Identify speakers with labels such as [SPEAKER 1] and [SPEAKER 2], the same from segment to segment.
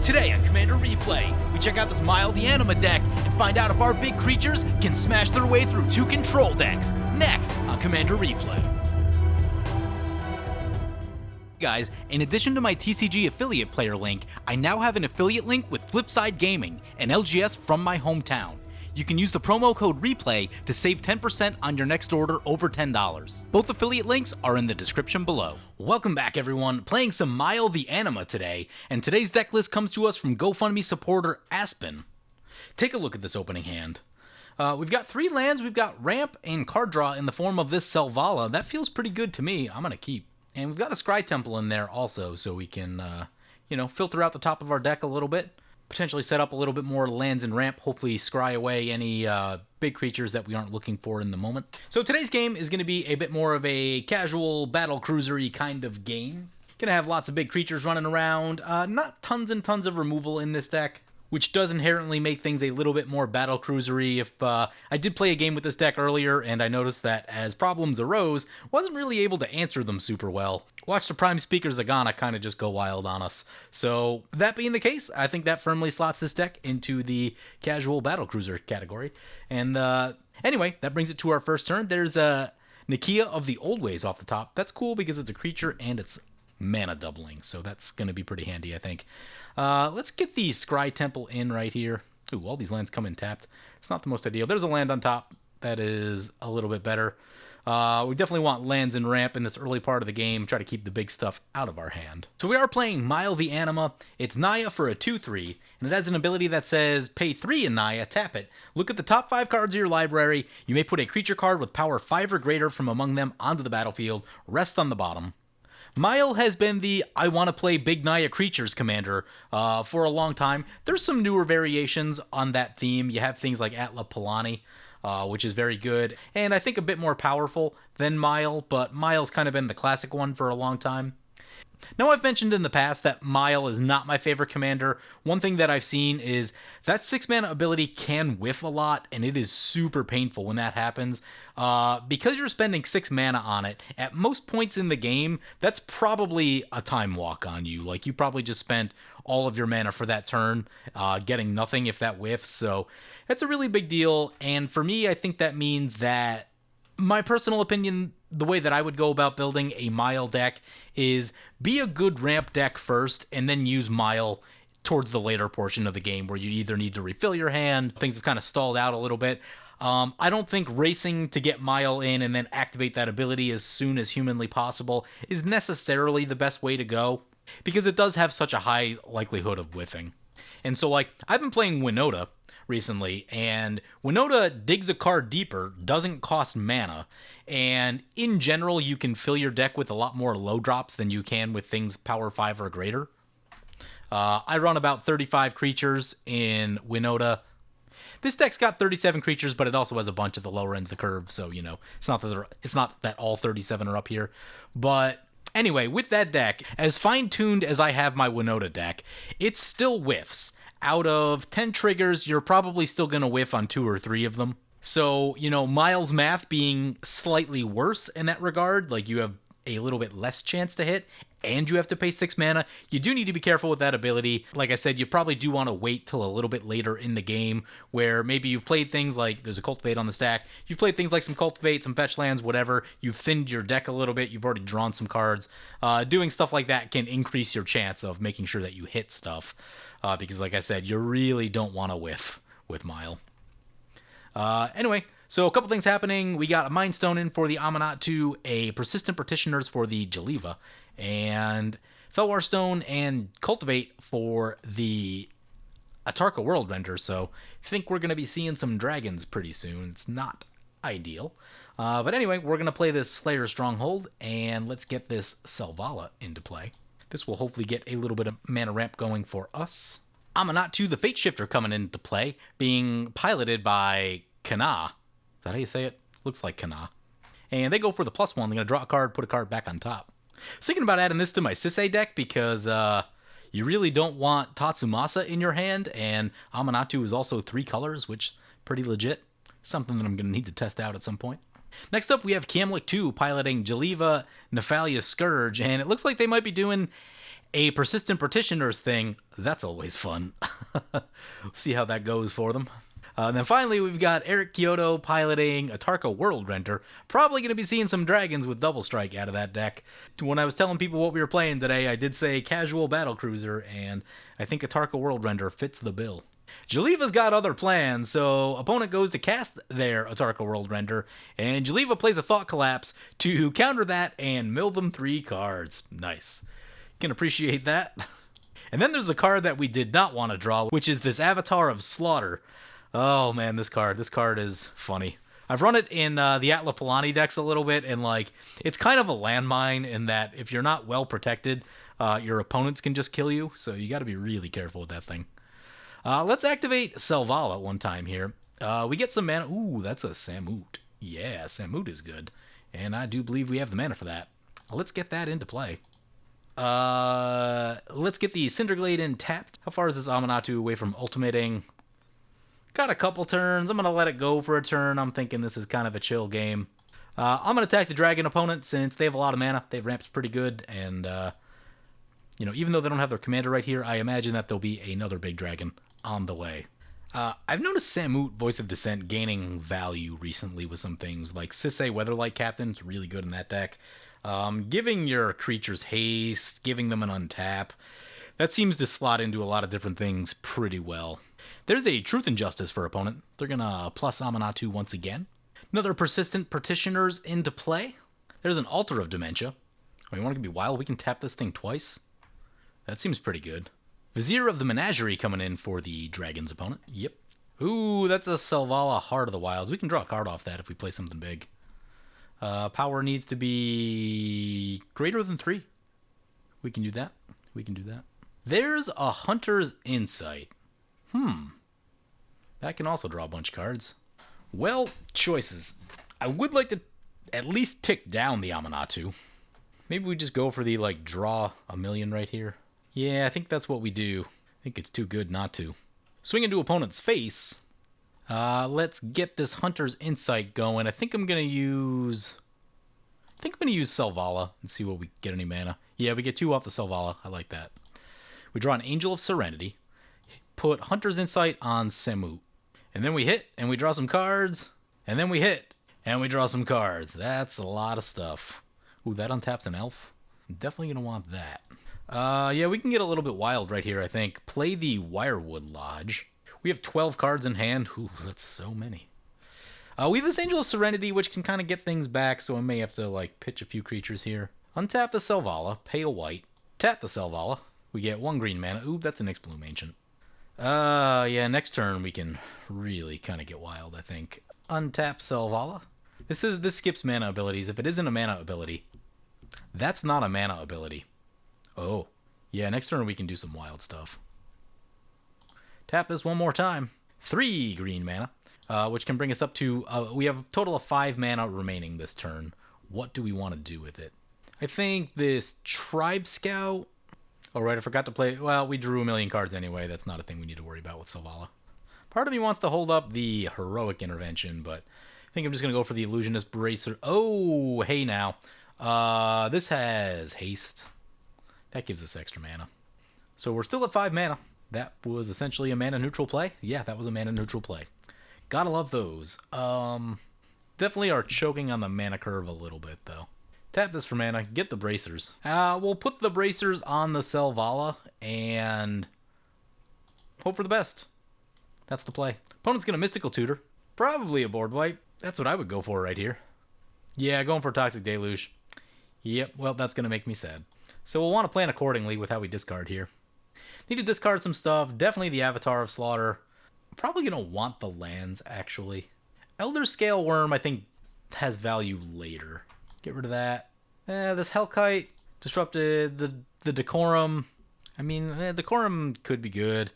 [SPEAKER 1] Today on Commander Replay, we check out this Mayael the Anima deck and find out if our big creatures can smash their way through 2 control decks. Next on Commander Replay. Guys, in addition to my TCG affiliate player link, I now have an affiliate link with Flipside Gaming, an LGS from my hometown. You can use the promo code REPLAY to save 10% on your next order over $10. Both affiliate links are in the description below. Welcome back everyone, playing some Mayael the Anima today, and today's deck list comes to us from GoFundMe supporter Aspen. Take a look at this opening hand. We've got 3 lands, we've got ramp and card draw in the form of this Selvala. That feels pretty good to me, I'm gonna keep. And we've got a Scry Temple in there also, so we can, filter out the top of our deck a little bit. Potentially set up a little bit more lands and ramp, hopefully scry away any big creatures that we aren't looking for in the moment. So today's game is going to be a bit more of a casual battle cruiser-y kind of game. Gonna have lots of big creatures running around, not tons and tons of removal in this deck, which does inherently make things a little bit more battle cruisery. If I did play a game with this deck earlier, and I noticed that as problems arose, wasn't really able to answer them super well. Watch the Prime Speaker Zagana kind of just go wild on us. So that being the case, I think that firmly slots this deck into the casual battle cruiser category. And anyway, that brings it to our first turn. There's Nakia of the Old Ways off the top. That's cool because it's a creature and it's mana doubling, so that's going to be pretty handy, I think. Let's get the Scry Temple in right here. Ooh, all these lands come in tapped. It's not the most ideal. There's a land on top that is a little bit better. We definitely want lands and ramp in this early part of the game. Try to keep the big stuff out of our hand. So we are playing Mayael the Anima. It's Naya for a 2/3, and it has an ability that says pay 3 in Naya, tap it. Look at the top 5 cards of your library. You may put a creature card with power 5 or greater from among them onto the battlefield. Rest on the bottom. Mayael has been the I want to play big Naya creatures commander for a long time. There's some newer variations on that theme. You have things like Atla Palani, which is very good, and I think a bit more powerful than Mayael, but Mayael's kind of been the classic one for a long time. Now, I've mentioned in the past that Mayael is not my favorite commander. One thing that I've seen is that 6-mana ability can whiff a lot, and it is super painful when that happens. Because you're spending 6 mana on it, at most points in the game, that's probably a time walk on you. Like, you probably just spent all of your mana for that turn, getting nothing if that whiffs, so that's a really big deal. And for me, I think that means that my personal opinion, the way that I would go about building a Mayael deck is be a good ramp deck first and then use Mayael towards the later portion of the game where you either need to refill your hand, things have kind of stalled out a little bit. I don't think racing to get Mayael in and then activate that ability as soon as humanly possible is necessarily the best way to go because it does have such a high likelihood of whiffing. And so, like, I've been playing Winota recently, and Winota digs a card deeper, doesn't cost mana, and in general you can fill your deck with a lot more low drops than you can with things power 5 or greater. I run about 35 creatures in Winota. This deck's got 37 creatures, but it also has a bunch at the lower end of the curve, so it's not that all 37 are up here. But anyway, with that deck, as fine-tuned as I have my Winota deck, it still whiffs. Out of 10 triggers, you're probably still going to whiff on 2 or 3 of them. So, Mayael's math being slightly worse in that regard, like you have a little bit less chance to hit, and you have to pay 6 mana, you do need to be careful with that ability. Like I said, you probably do want to wait till a little bit later in the game, where maybe you've played things like, there's a Cultivate on the stack, you've played things like some Cultivate, some fetch lands, whatever, you've thinned your deck a little bit, you've already drawn some cards. Doing stuff like that can increase your chance of making sure that you hit stuff. Because like I said, you really don't want to whiff with Mayael. Anyway, so a couple things happening. We got a Mind Stone in for the Aminatou, a Persistent Petitioners for the Jeleva, and Felwar Stone and Cultivate for the Atarka World Render, so I think we're going to be seeing some dragons pretty soon. It's not ideal. But anyway, we're going to play this Slayer Stronghold, and let's get this Selvala into play. This will hopefully get a little bit of mana ramp going for us. Aminatou the Fate Shifter coming into play, being piloted by Kana. Is that how you say it? Looks like Kana. And they go for the +1. They're going to draw a card, put a card back on top. I was thinking about adding this to my Sisei deck because you really don't want Tatsumasa in your hand, and Aminatou is also 3 colors, which is pretty legit. Something that I'm going to need to test out at some point. Next up, we have Kamlik 2 piloting Jeleva, Nephalia Scourge, and it looks like they might be doing A Persistent Petitioners thing, that's always fun. See how that goes for them. And then finally, we've got Eric Kyoto piloting Atarka World Renter. Probably going to be seeing some dragons with Double Strike out of that deck. When I was telling people what we were playing today, I did say Casual Battlecruiser, and I think Atarka World Renter fits the bill. Jeleva's got other plans, so opponent goes to cast their Atarka World Render, and Jeleva plays a Thought Collapse to counter that and mill them 3 cards. Nice. Can appreciate that. And then there's a card that we did not want to draw, which is this Avatar of Slaughter. Oh man, this card is funny. I've run it in the Atla Palani decks a little bit, and like, it's kind of a landmine in that if you're not well protected, your opponents can just kill you, so you got to be really careful with that thing. Let's activate Selvala one time here. We get some mana. Ooh, that's a Samut. Yeah, Samut is good, and I do believe we have the mana for that. Let's get that into play. Let's get the Cinderglade in tapped. How far is this Aminatou away from ultimating? Got a couple turns. I'm going to let it go for a turn. I'm thinking this is kind of a chill game. I'm going to attack the dragon opponent since they have a lot of mana. They've ramped pretty good, and, even though they don't have their commander right here, I imagine that there'll be another big dragon on the way. I've noticed Samut, Voice of Dissent, gaining value recently with some things, like Sisay Weatherlight Captain. It's really good in that deck. Giving your creatures haste, giving them an untap, that seems to slot into a lot of different things pretty well. There's a Truth and Justice for opponent. They're going to plus Aminatou once again. Another Persistent Petitioners into play. There's an Altar of Dementia. Oh, you want to be wild? We can tap this thing twice? That seems pretty good. Vizier of the Menagerie coming in for the Dragon's opponent. Yep. Ooh, that's a Selvala Heart of the Wilds. We can draw a card off that if we play something big. Power needs to be greater than 3. We can do that. There's a Hunter's Insight. That can also draw a bunch of cards. Well, choices. I would like to at least tick down the Aminatou. Maybe we just go for the, draw a million right here. Yeah, I think that's what we do. I think it's too good not to. Swing into opponent's face. Let's get this Hunter's Insight going. I think I'm going to use Selvala and see what we get any mana. Yeah, we get 2 off the Selvala. I like that. We draw an Angel of Serenity. Put Hunter's Insight on Samut. And then we hit, and we draw some cards. And then we hit, and we draw some cards. That's a lot of stuff. Ooh, that untaps an elf. I'm definitely going to want that. Yeah, we can get a little bit wild right here, I think. Play the Wirewood Lodge. We have 12 cards in hand. Ooh, that's so many. We have this Angel of Serenity, which can kind of get things back, so I may have to, pitch a few creatures here. Untap the Selvala, pay a white. Tap the Selvala. We get 1 green mana. Ooh, that's an Ixbloom Ancient. Yeah, next turn we can really kind of get wild, I think. Untap Selvala. This skips mana abilities. If it isn't a mana ability, that's not a mana ability. Oh. Yeah, next turn we can do some wild stuff. Tap this one more time. 3 green mana, which can bring us up to... we have a total of 5 mana remaining this turn. What do we want to do with it? I think this Tribe Scout... Oh, right, I forgot to play... Well, we drew a million cards anyway. That's not a thing we need to worry about with Selvala. Part of me wants to hold up the Heroic Intervention, but I think I'm just going to go for the Illusionist Bracer. Oh, hey now. This has haste. That gives us extra mana. So we're still at 5 mana. That was essentially a mana neutral play. Yeah, that was a mana neutral play. Gotta love those. Definitely are choking on the mana curve a little bit, though. Tap this for mana, get the Bracers. We'll put the Bracers on the Selvala and hope for the best. That's the play. Opponent's gonna Mystical Tutor. Probably a board wipe. That's what I would go for right here. Yeah, going for Toxic Deluge. Yep, well, that's gonna make me sad. So we'll want to plan accordingly with how we discard here. Need to discard some stuff. Definitely the Avatar of Slaughter. Probably gonna want the lands, actually. Elder Scale Worm, I think, has value later. Get rid of that. This Hellkite disrupted the Decorum. I mean, Decorum could be good.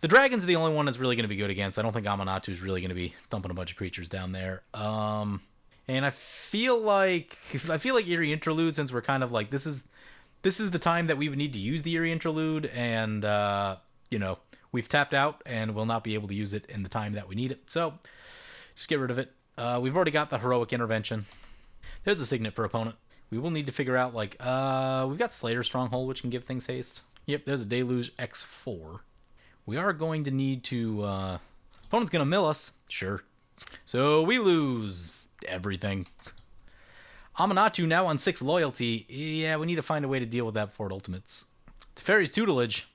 [SPEAKER 1] The Dragon's the only one that's really going to be good against. I don't think Aminatou's really going to be dumping a bunch of creatures down there. And I feel like Eerie Interlude, since we're kind of like this is the time that we would need to use the Eerie Interlude, and we've tapped out and will not be able to use it in the time that we need it. So just get rid of it. We've already got the Heroic Intervention. There's a Signet for opponent. We will need to figure out, like, we've got Slayer Stronghold, which can give things haste. Yep, there's a Deluge X4. We are going to need to, opponent's going to mill us. Sure. So we lose everything. Aminatou now on 6 loyalty. Yeah, we need to find a way to deal with that before it ultimates. Teferi's tutelage.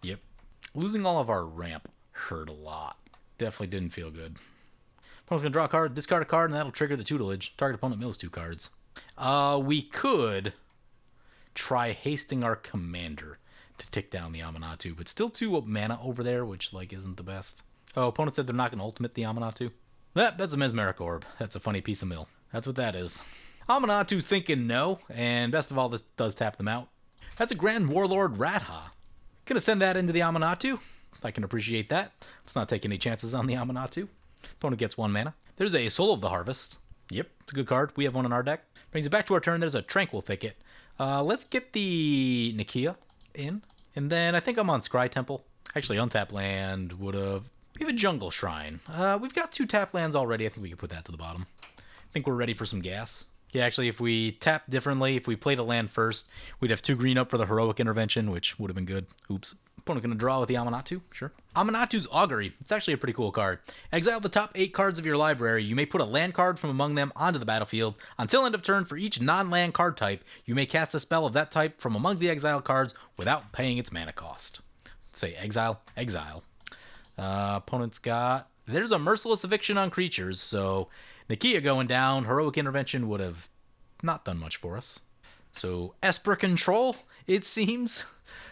[SPEAKER 1] Yep. Losing all of our ramp hurt a lot. Definitely didn't feel good. Opponent's going to draw a card, discard a card, and that'll trigger the tutelage. Target opponent mills 2 cards. We could try hasting our commander to tick down the Aminatou, but still 2 mana over there, which, like, isn't the best. Oh, opponent said they're not going to ultimate the Aminatou. That's a Mesmeric Orb. That's a funny piece of mill. That's what that is. Aminatou's thinking no, and best of all, this does tap them out. That's a Grand Warlord Radha. Gonna send that into the Aminatou. I can appreciate that. Let's not take any chances on the Aminatou. Opponent gets 1 mana. There's a Soul of the Harvest. Yep, it's a good card. We have one in our deck. Brings it back to our turn. There's a Tranquil Thicket. Let's get the Nakia in. And then I think I'm on Scry Temple. Actually, untap land would have... We have a Jungle Shrine. We've got 2 tap lands already. I think we could put that to the bottom. I think we're ready for some gas. Yeah, actually, if we tap differently, if we played a land first, we'd have 2 green up for the Heroic Intervention, which would have been good. Oops. Opponent going to draw with the Aminatou. Sure. Aminatou's Augury. It's actually a pretty cool card. Exile the top 8 cards of your library. You may put a land card from among them onto the battlefield. Until end of turn, for each non-land card type, you may cast a spell of that type from among the exiled cards without paying its mana cost. Say exile, exile. Opponent's got... There's a Merciless Eviction on creatures, so Nakia going down, Heroic Intervention would have not done much for us. So Esper Control, it seems.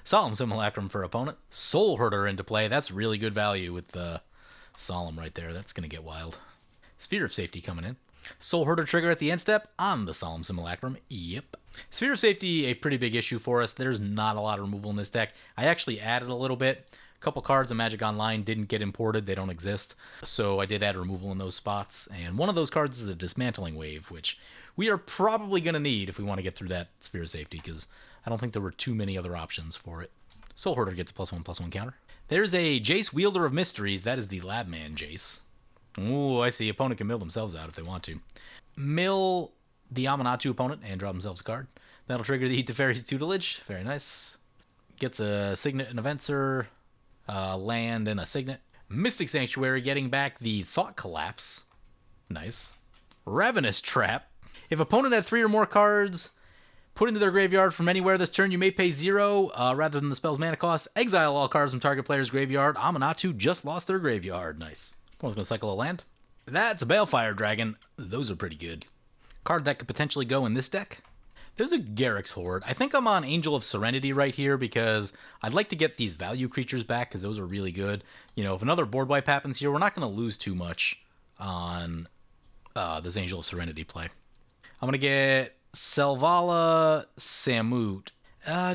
[SPEAKER 1] Solemn Simulacrum for opponent. Soul Herder into play. That's really good value with the Solemn right there. That's going to get wild. Sphere of Safety coming in. Soul Herder trigger at the end step on the Solemn Simulacrum. Yep. Sphere of Safety, a pretty big issue for us. There's not a lot of removal in this deck. I actually added a little bit. A couple cards of Magic Online didn't get imported. They don't exist. So I did add removal in those spots. And one of those cards is the Dismantling Wave, which we are probably going to need if we want to get through that Sphere of Safety, because I don't think there were too many other options for it. Soul Herder gets a +1/+1 counter. There's a Jace Wielder of Mysteries. That is the Labman Jace. Ooh, I see. Opponent can mill themselves out if they want to. Mill the Aminatou opponent and draw themselves a card. That'll trigger the Teferi's Tutelage. Very nice. Gets a Signet and a Venser, land and a Signet. Mystic Sanctuary getting back the Thought Collapse. Nice. Ravenous Trap. If opponent had 3 or more cards put into their graveyard from anywhere this turn, you may pay 0 rather than the spell's mana cost. Exile all cards from target player's graveyard. Aminatou just lost their graveyard. Nice. Opponent's going to cycle a land. That's a Balefire Dragon. Those are pretty good. Card that could potentially go in this deck. There's a Garruk's Horde. I think I'm on Angel of Serenity right here because I'd like to get these value creatures back because those are really good. You know, if another board wipe happens here, we're not going to lose too much on this Angel of Serenity play. I'm going to get Selvala Samut.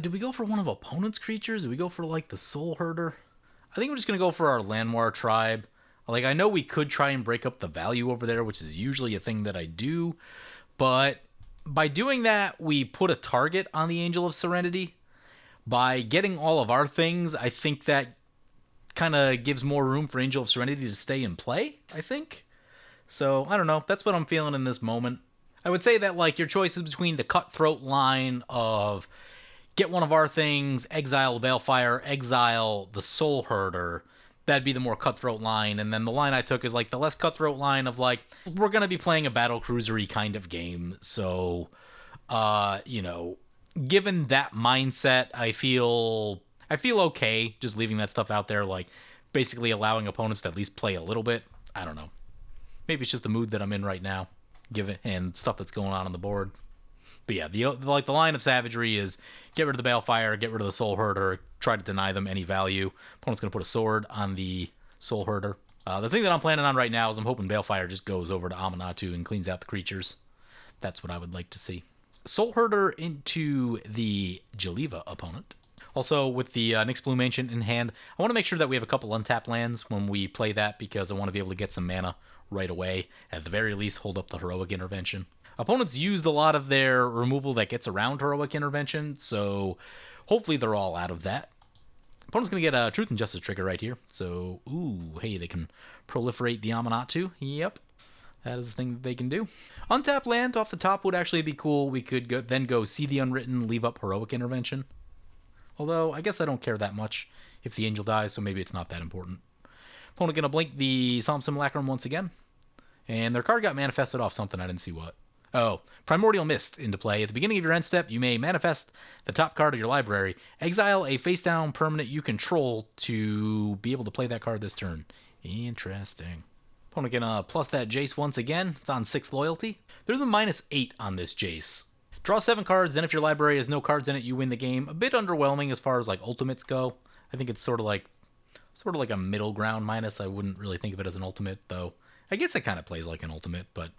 [SPEAKER 1] Do we go for one of opponent's creatures? Do we go for, like, the Soul Herder? I think we're just going to go for our Landmar Tribe. Like, I know we could try and break up the value over there, which is usually a thing that I do. But by doing that, we put a target on the Angel of Serenity. By getting all of our things, I think that kind of gives more room for Angel of Serenity to stay in play, I think. So, I don't know. That's what I'm feeling in this moment. I would say that, like, your choice is between the Cutthroat line of get one of our things, exile Balefire, exile the Soul Herder. That'd be the more cutthroat line. And then the line I took is, like, the less cutthroat line of, like, we're going to be playing a battle cruisery kind of game. So, you know, given that mindset, I feel okay just leaving that stuff out there, like, basically allowing opponents to at least play a little bit. I don't know. Maybe it's just the mood that I'm in right now, given and stuff that's going on the board. But yeah, the line of savagery is get rid of the Balefire, get rid of the Soul Herder, try to deny them any value. Opponent's going to put a sword on the Soul Herder. The thing that I'm planning on right now is I'm hoping Balefire just goes over to Aminatou and cleans out the creatures. That's what I would like to see. Soul Herder into the Jeleva opponent. Also, with the Nyx Bloom Ancient in hand, I want to make sure that we have a couple untapped lands when we play that because I want to be able to get some mana right away. At the very least, hold up the Heroic Intervention. Opponents used a lot of their removal that gets around Heroic Intervention, so hopefully they're all out of that. Opponent's going to get a Truth and Justice trigger right here. So, ooh, hey, they can proliferate the Aminatou. Yep. That is the thing that they can do. Untap land off the top would actually be cool. We could then go see the Unwritten, leave up Heroic Intervention. Although, I guess I don't care that much if the Angel dies, so maybe it's not that important. Opponent going to blink the Solemn Simulacrum once again. And their card got manifested off something, I didn't see what. Oh, Primordial Mist into play. At the beginning of your end step, you may manifest the top card of your library. Exile a face-down permanent you control to be able to play that card this turn. Interesting. Opponent gonna plus that Jace once again. It's on 6 loyalty. There's a -8 on this Jace. Draw 7 cards, then if your library has no cards in it, you win the game. A bit underwhelming as far as like ultimates go. I think it's sort of like a middle ground minus. I wouldn't really think of it as an ultimate, though. I guess it kind of plays like an ultimate, but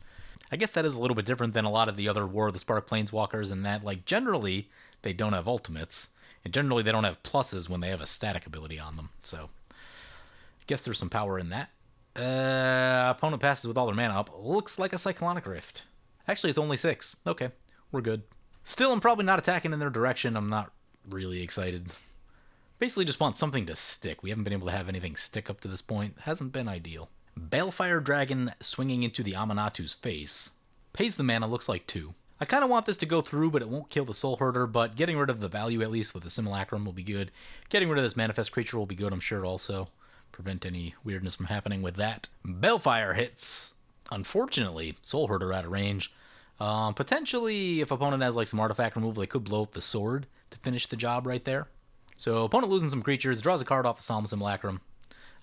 [SPEAKER 1] I guess that is a little bit different than a lot of the other War of the Spark Planeswalkers in that, like, generally they don't have ultimates, and generally they don't have pluses when they have a static ability on them. So I guess there's some power in that. Opponent passes with all their mana up. Looks like a Cyclonic Rift. Actually, it's only 6. Okay, we're good. Still, I'm probably not attacking in their direction. I'm not really excited. Basically just want something to stick. We haven't been able to have anything stick up to this point. Hasn't been ideal. Balefire Dragon swinging into the Aminatou's face. Pays the mana, looks like 2. I kind of want this to go through, but it won't kill the Soul Herder, but getting rid of the value at least with the Simulacrum will be good. Getting rid of this Manifest creature will be good, I'm sure, also. Prevent any weirdness from happening with that. Balefire hits. Unfortunately, Soul Herder out of range. Potentially, if opponent has like some artifact removal, they could blow up the sword to finish the job right there. So opponent losing some creatures, draws a card off the Solemn Simulacrum.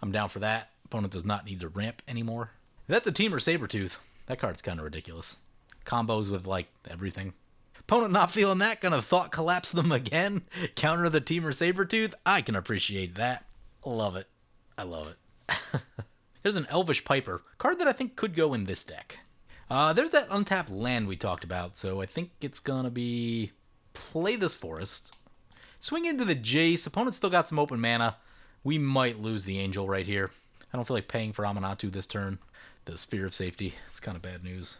[SPEAKER 1] I'm down for that. Opponent does not need to ramp anymore. That's a Teamer Sabertooth. That card's kind of ridiculous. Combos with, like, everything. Opponent not feeling that, gonna Thought Collapse them again. Counter the Teamer Sabertooth. I can appreciate that. Love it. I love it. There's an Elvish Piper. Card that I think could go in this deck. There's that untapped land we talked about, so I think it's gonna be play this Forest. Swing into the Jace. Opponent still got some open mana. We might lose the Angel right here. I don't feel like paying for Aminatou this turn. The Sphere of Safety. It's kind of bad news.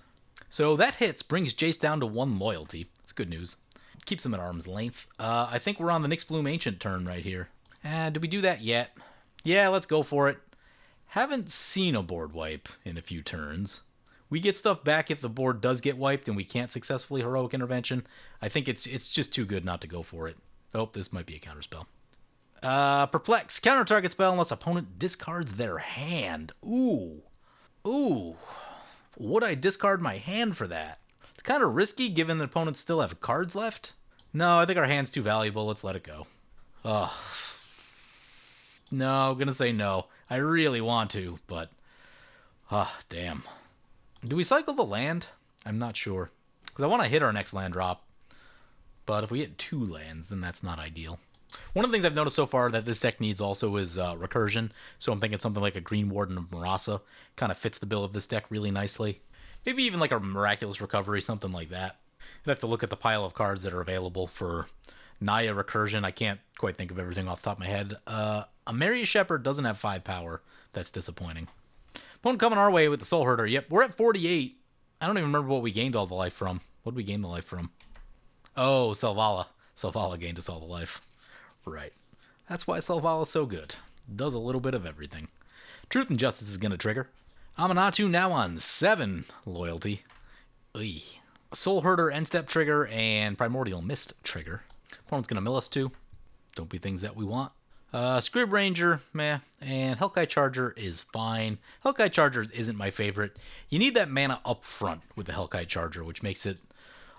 [SPEAKER 1] So that hits, brings Jace down to 1 loyalty. It's good news. Keeps him at arm's length. I think we're on the Nyx Bloom Ancient turn right here. Did we do that yet? Yeah, let's go for it. Haven't seen a board wipe in a few turns. We get stuff back if the board does get wiped and we can't successfully Heroic Intervention. I think it's just too good not to go for it. Oh, this might be a counterspell. Perplex. Counter target spell unless opponent discards their hand. Ooh. Ooh. Would I discard my hand for that? It's kind of risky given that opponents still have cards left. No, I think our hand's too valuable. Let's let it go. Ugh. No, I'm going to say no. I really want to, but... damn. Do we cycle the land? I'm not sure. Because I want to hit our next land drop. But if we hit 2 lands, then that's not ideal. One of the things I've noticed so far that this deck needs also is recursion. So I'm thinking something like a Green Warden of Marasa kind of fits the bill of this deck really nicely. Maybe even like a Miraculous Recovery, something like that. I'd have to look at the pile of cards that are available for Naya Recursion. I can't quite think of everything off the top of my head. Amaria Shepherd doesn't have 5 power. That's disappointing. Opponent coming our way with the Soul Herder. Yep, we're at 48. I don't even remember what we gained all the life from. What did we gain the life from? Oh, Selvala. Selvala gained us all the life. Right. That's why Selvala's so good. Does a little bit of everything. Truth and Justice is going to trigger. Aminatou now on 7 loyalty. Oy. Soul Herder end step trigger and Primordial Mist trigger. Opponent's going to mill us 2. Don't be things that we want. Scrib Ranger, meh. And Hellkite Charger is fine. Hellkite Charger isn't my favorite. You need that mana up front with the Hellkite Charger, which makes it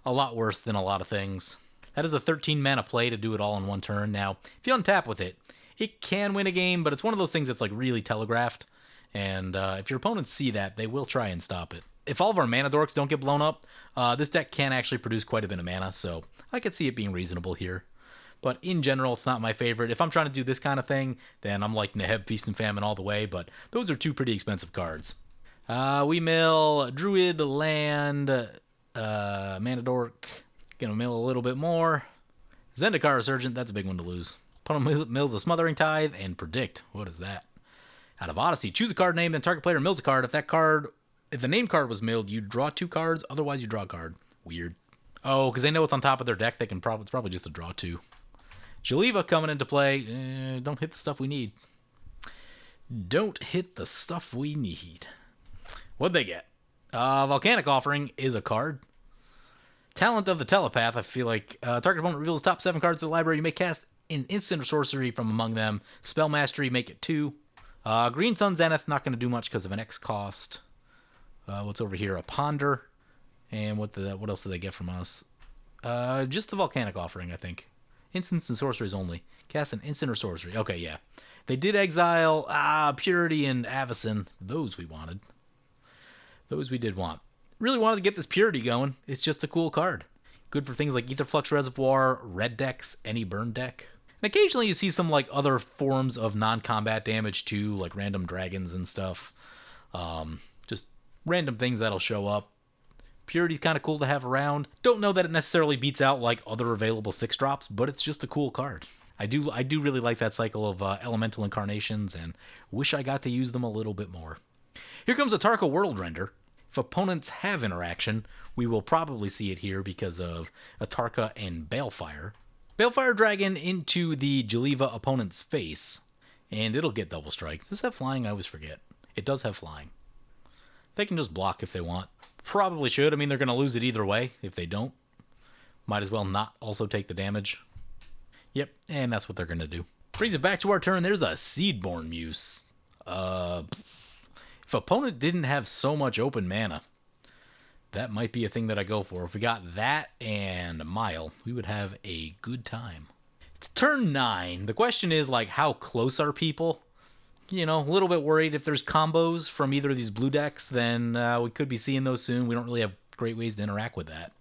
[SPEAKER 1] a lot worse than a lot of things. That is a 13 mana play to do it all in 1 turn. Now, if you untap with it, it can win a game, but it's one of those things that's like really telegraphed. And if your opponents see that, they will try and stop it. If all of our mana dorks don't get blown up, this deck can actually produce quite a bit of mana, so I could see it being reasonable here. But in general, it's not my favorite. If I'm trying to do this kind of thing, then I'm like Neheb, Feast and Famine all the way, but those are 2 pretty expensive cards. We mill Druid, Land, Mana Dork. Gonna mill a little bit more. Zendikar Resurgent, that's a big one to lose. Opponent mills a Smothering Tithe and Predict. What is that? Out of Odyssey, choose a card name, then target player mills a card. If the name card was milled, you draw 2 cards, otherwise you draw a card. Weird. Oh, because they know it's on top of their deck, it's probably just a draw 2. Jeleva coming into play. Don't hit the stuff we need. Don't hit the stuff we need. What'd they get? Volcanic Offering is a card. Talent of the Telepath, I feel like target opponent reveals top 7 cards to the library. You may cast an instant or sorcery from among them. Spell Mastery, make it 2. Green Sun Zenith, not going to do much because of an X cost. What's over here? A Ponder. And what else did they get from us? Just the Volcanic Offering, I think. Instants and sorceries only. Cast an instant or sorcery. Okay, yeah. They did exile Purity and Avacyn. Those we wanted. Those we did want. Really wanted to get this Purity going. It's just a cool card. Good for things like Aetherflux Reservoir, red decks, any burn deck. And occasionally you see some like other forms of non-combat damage too, like random dragons and stuff. Just random things that'll show up. Purity's kind of cool to have around. Don't know that it necessarily beats out like other available 6-drops, but it's just a cool card. I do really like that cycle of elemental incarnations and wish I got to use them a little bit more. Here comes Atarka World Render. If opponents have interaction, we will probably see it here because of Atarka and Balefire. Balefire Dragon into the Jeleva opponent's face, and it'll get double strike. Does this have flying? I always forget. It does have flying. They can just block if they want. Probably should. I mean, they're going to lose it either way if they don't. Might as well not also take the damage. Yep, and that's what they're going to do. Brings it back to our turn. There's a Seedborn Muse. If opponent didn't have so much open mana, that might be a thing that I go for. If we got that and Mayael, we would have a good time. It's turn 9. The question is, like, how close are people? You know, a little bit worried if there's combos from either of these blue decks, then we could be seeing those soon. We don't really have great ways to interact with that.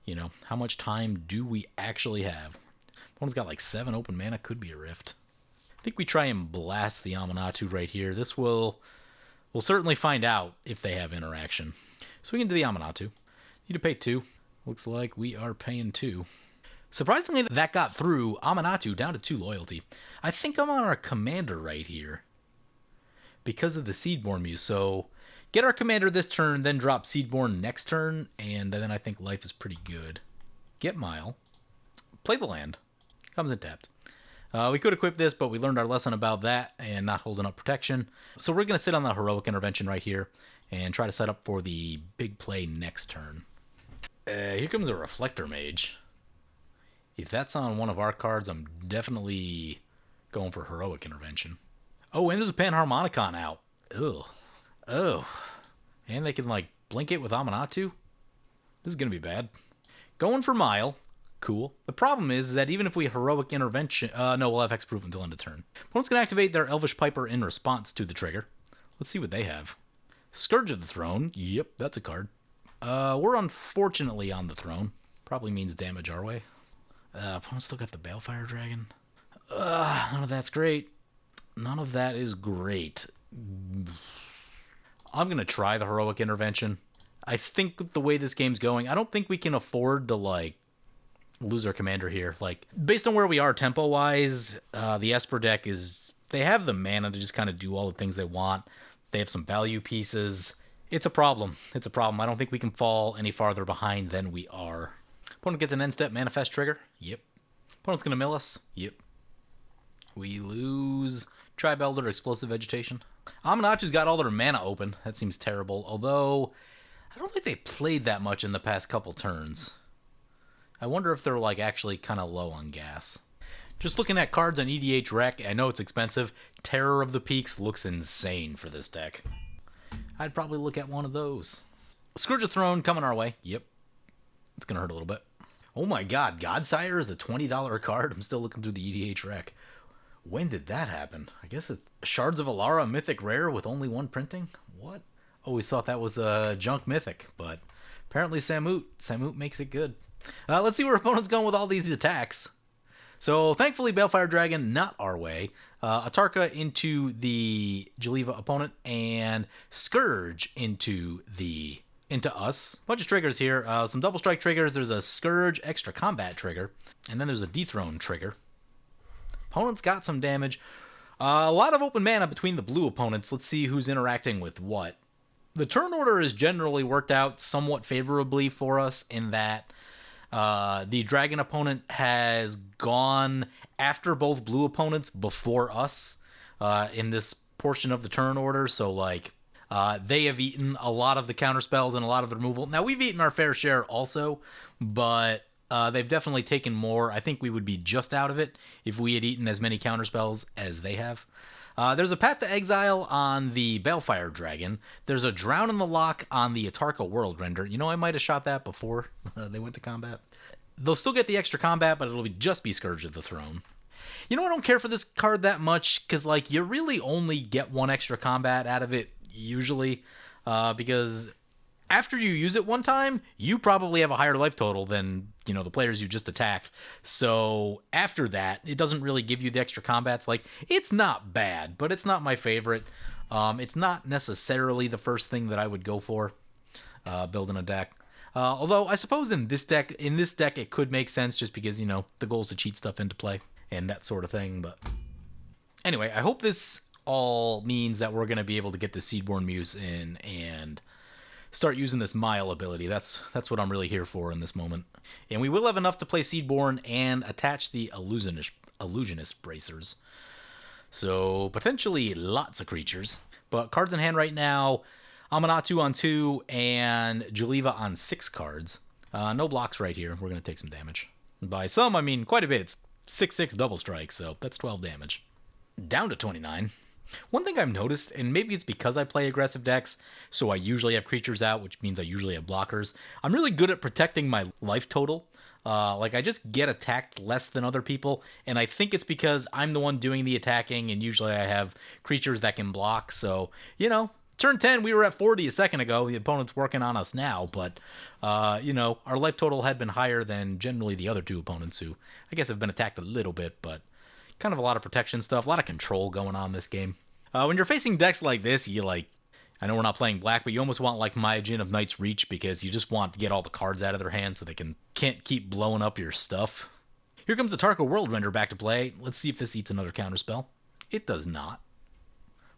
[SPEAKER 1] You know, how much time do we actually have? One's got like 7 open mana, could be a Rift. I think we try and blast the Aminatou right here. This will... We'll certainly find out if they have interaction. So we can do the Aminatou. Need to pay 2. Looks like we are paying 2. Surprisingly, that got through. Aminatou down to 2 loyalty. I think I'm on our commander right here because of the Seedborn Muse. So get our commander this turn, then drop Seedborn next turn, and then I think life is pretty good. Get Mayael. Play the land. Comes in tapped. We could equip this, but we learned our lesson about that and not holding up protection. So we're going to sit on the Heroic Intervention right here and try to set up for the big play next turn. Here comes a Reflector Mage. If that's on one of our cards, I'm definitely going for Heroic Intervention. Oh, and there's a Panharmonicon out. Ugh. Oh. And they can, like, blink it with Aminatou? This is going to be bad. Going for Mayael. Cool. The problem is that even if we Heroic Intervention... no, we'll have Hexproof until end of turn. Opponents can activate their Elvish Piper in response to the trigger. Let's see what they have. Scourge of the Throne. Yep, that's a card. We're unfortunately on the throne. Probably means damage our way. Opponents still got the Balefire Dragon. None of that's great. None of that is great. I'm going to try the Heroic Intervention. I think the way this game's going, I don't think we can afford to, like, lose our commander here. Like, based on where we are tempo-wise, the Esper deck is... They have the mana to just kind of do all the things they want. They have some value pieces. It's a problem. It's a problem. I don't think we can fall any farther behind than we are. Opponent gets an end-step manifest trigger. Yep. Opponent's going to mill us. Yep. We lose Tribe Elder, Explosive Vegetation. Aminatou's got all their mana open. That seems terrible. Although, I don't think they played that much in the past couple turns. I wonder if they're, like, actually kind of low on gas. Just looking at cards on EDH Rec, I know it's expensive. Terror of the Peaks looks insane for this deck. I'd probably look at one of those. Scourge of Throne coming our way. Yep. It's going to hurt a little bit. Oh my god, Godsire is a $20 card? I'm still looking through the EDH Rec. When did that happen? I guess it's Shards of Alara Mythic Rare with only 1 printing? What? Always thought that was a junk Mythic, but apparently Samut makes it good. Let's see where opponent's going with all these attacks. So, thankfully, Balefire Dragon, not our way. Atarka into the Jeleva opponent, and Scourge into us. Bunch of triggers here. Some double strike triggers. There's a Scourge extra combat trigger, and then there's a Dethrone trigger. Opponent's got some damage. A lot of open mana between the blue opponents. Let's see who's interacting with what. The turn order has generally worked out somewhat favorably for us in that the dragon opponent has gone after both blue opponents before us in this portion of the turn order. So, like, They have eaten a lot of the counter spells and a lot of the removal. Now, we've eaten our fair share also, but they've definitely taken more. I think we would be just out of it if we had eaten as many counter spells as they have. There's a Path to Exile on the Balefire Dragon. There's a Drown in the Lock on the Atarka World Render. You know, I might have shot that before they went to combat. They'll still get the extra combat, but it'll just be Scourge of the Throne. You know, I don't care for this card that much, because, like, you really only get one extra combat out of it, usually, because after you use it one time, you probably have a higher life total than, you know, the players you just attacked. So after that, it doesn't really give you the extra combats. Like, it's not bad, but it's not my favorite. It's not necessarily the first thing that I would go for building a deck. Although I suppose in this deck it could make sense, just because, you know, the goal is to cheat stuff into play and that sort of thing. But anyway, I hope this all means that we're going to be able to get the Seedborn Muse in and start using this Mayael ability. That's what I'm really here for in this moment. And we will have enough to play Seedborn and attach the Illusionist Bracers. So potentially lots of creatures. But cards in hand right now, Aminatou on 2 and Jeleva on 6 cards. No blocks right here. We're going to take some damage. By some, I mean quite a bit. It's 6/6 double strike, so that's 12 damage. Down to 29. One thing I've noticed, and maybe it's because I play aggressive decks, so I usually have creatures out, which means I usually have blockers. I'm really good at protecting my life total. Like, I just get attacked less than other people, and I think it's because I'm the one doing the attacking, and usually I have creatures that can block. So, you know, turn 10, we were at 40 a second ago. The opponent's working on us now, but, you know, our life total had been higher than generally the other two opponents, who I guess have been attacked a little bit, but kind of a lot of protection stuff, a lot of control going on this game. When you're facing decks like this, you, like, I know we're not playing black, but you almost want, like, Myojin of Night's Reach, because you just want to get all the cards out of their hand so they can't keep blowing up your stuff. Here comes Atarka World Render back to play. Let's see if this eats another counterspell. It does not.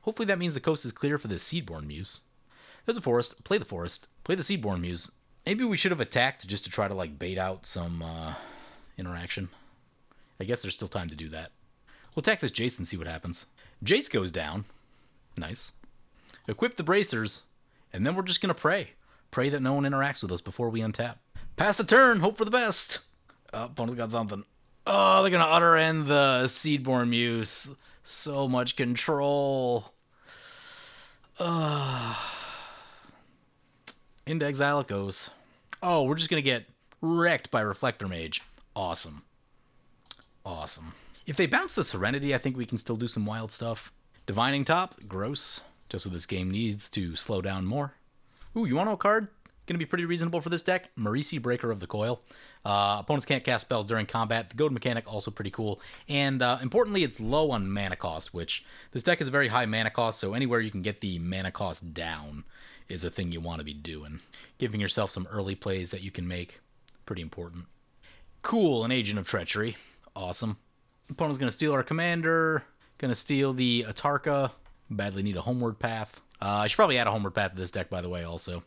[SPEAKER 1] Hopefully that means the coast is clear for this Seedborn Muse. There's a forest. Play the forest. Play the Seedborn Muse. Maybe we should have attacked just to try to, like, bait out some interaction. I guess there's still time to do that. We'll attack this Jace and see what happens. Jace goes down. Nice. Equip the bracers, and then we're just going to pray. Pray that no one interacts with us before we untap. Pass the turn, hope for the best. Oh, opponent's got something. Oh, they're going to utter end the Seedborn Muse. So much control. Into exile it goes. Oh, we're just going to get wrecked by Reflector Mage. Awesome. Awesome. If they bounce the Serenity, I think we can still do some wild stuff. Divining Top, gross. Just what this game needs to slow down more. Ooh, you want to know a card? Going to be pretty reasonable for this deck. Marisi, Breaker of the Coil. Opponents can't cast spells during combat. The goad mechanic, also pretty cool. And importantly, it's low on mana cost, which this deck is a very high mana cost, so anywhere you can get the mana cost down is a thing you want to be doing. Giving yourself some early plays that you can make. Pretty important. Cool, an Agent of Treachery. Awesome. Opponent's going to steal our commander. Going to steal the Atarka. Badly need a homeward path. I should probably add a homeward path to this deck, by the way, also.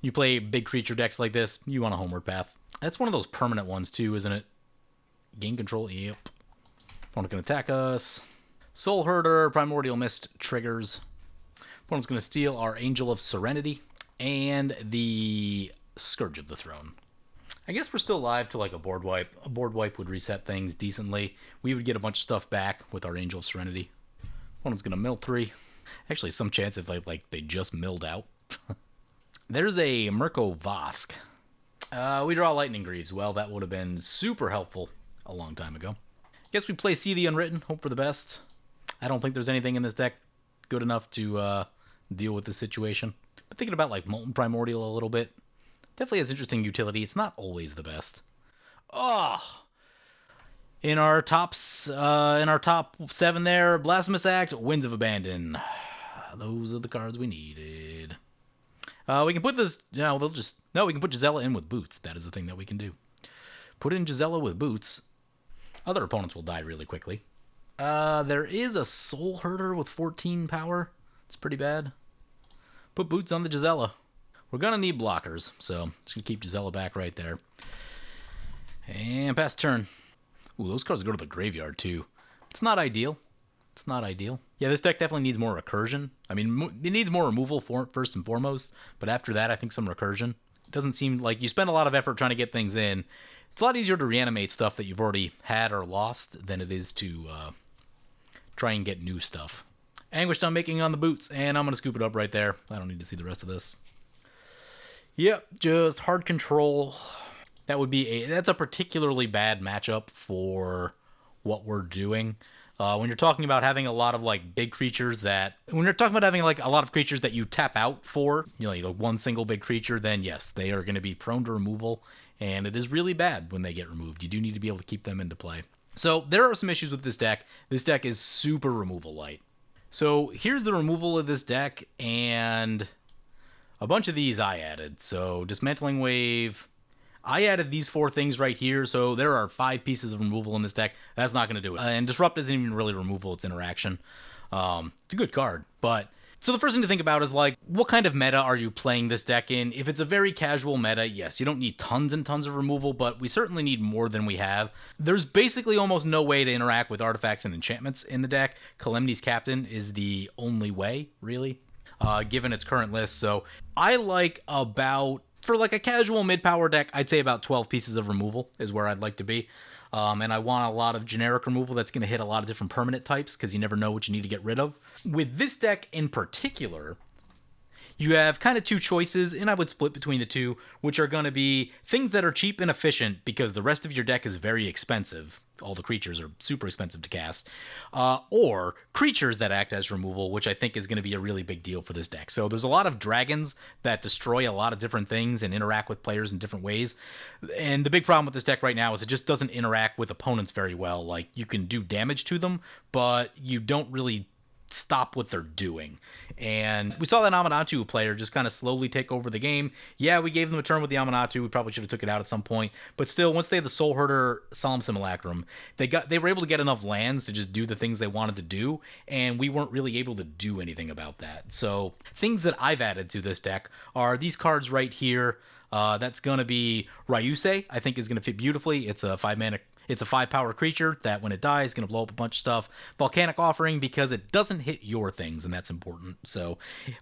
[SPEAKER 1] You play big creature decks like this, you want a homeward path. That's one of those permanent ones, too, isn't it? Gain control, yep. Opponent's going to attack us. Soul Herder, Primordial Mist triggers. Opponent's going to steal our Angel of Serenity and the Scourge of the Throne. I guess we're still alive to, like, a board wipe. A board wipe would reset things decently. We would get a bunch of stuff back with our Angel of Serenity. Opponent's going to mill 3. Actually, some chance if they just milled out. There's a Mirko Vosk. We draw Lightning Greaves. Well, that would have been super helpful a long time ago. Guess we play See the Unwritten. Hope for the best. I don't think there's anything in this deck good enough to deal with this situation. But thinking about, like, Molten Primordial a little bit. Definitely has interesting utility. It's not always the best. Oh! In our top 7 there, Blasphemous Act, Winds of Abandon. Those are the cards we needed. We can put this, we can put Gisela in with boots. That is the thing that we can do. Put in Gisela with boots. Other opponents will die really quickly. There is a Soul Herder with 14 power. It's pretty bad. Put boots on the Gisela. We're going to need blockers, so just going to keep Gisela back right there. And pass turn. Ooh, those cards go to the graveyard, too. It's not ideal. It's not ideal. Yeah, this deck definitely needs more recursion. I mean, it needs more removal first and foremost, but after that, I think some recursion. It doesn't seem like you spend a lot of effort trying to get things in. It's a lot easier to reanimate stuff that you've already had or lost than it is to try and get new stuff. Anguished on making on the boots, and I'm going to scoop it up right there. I don't need to see the rest of this. Yep, just hard control. That's a particularly bad matchup for what we're doing. When you're talking about having a lot of like big creatures when you're talking about having like a lot of creatures that you tap out for, one single big creature, then yes, they are going to be prone to removal, and it is really bad when they get removed. You do need to be able to keep them into play. So there are some issues with this deck. This deck is super removal light. So here's the removal of this deck, and a bunch of these I added. So Dismantling Wave. I added these 4 things right here, so there are 5 pieces of removal in this deck. That's not going to do it. And Disrupt isn't even really removal, it's interaction. It's a good card, but... So the first thing to think about is, like, what kind of meta are you playing this deck in? If it's a very casual meta, yes, you don't need tons and tons of removal, but we certainly need more than we have. There's basically almost no way to interact with artifacts and enchantments in the deck. Calamity's Captain is the only way, really, given its current list. So I like about... For like a casual mid-power deck, I'd say about 12 pieces of removal is where I'd like to be. And I want a lot of generic removal that's going to hit a lot of different permanent types, because you never know what you need to get rid of. With this deck in particular, you have kind of 2 choices, and I would split between the 2, which are going to be things that are cheap and efficient because the rest of your deck is very expensive. All the creatures are super expensive to cast. Or creatures that act as removal, which I think is going to be a really big deal for this deck. So there's a lot of dragons that destroy a lot of different things and interact with players in different ways. And the big problem with this deck right now is it just doesn't interact with opponents very well. Like, you can do damage to them, but you don't really stop what they're doing. And we saw that Aminatou player just kind of slowly take over the game. Yeah, we gave them a turn with the Aminatou. We probably should have took it out at some point. But still, once they had the Soul Herder Solemn Simulacrum, they were able to get enough lands to just do the things they wanted to do, and we weren't really able to do anything about that. So things that I've added to this deck are these cards right here. That's going to be Ryusei. I think is going to fit beautifully. It's a 5-mana. It's a 5-power creature that when it dies is going to blow up a bunch of stuff. Volcanic Offering, because it doesn't hit your things, and that's important. So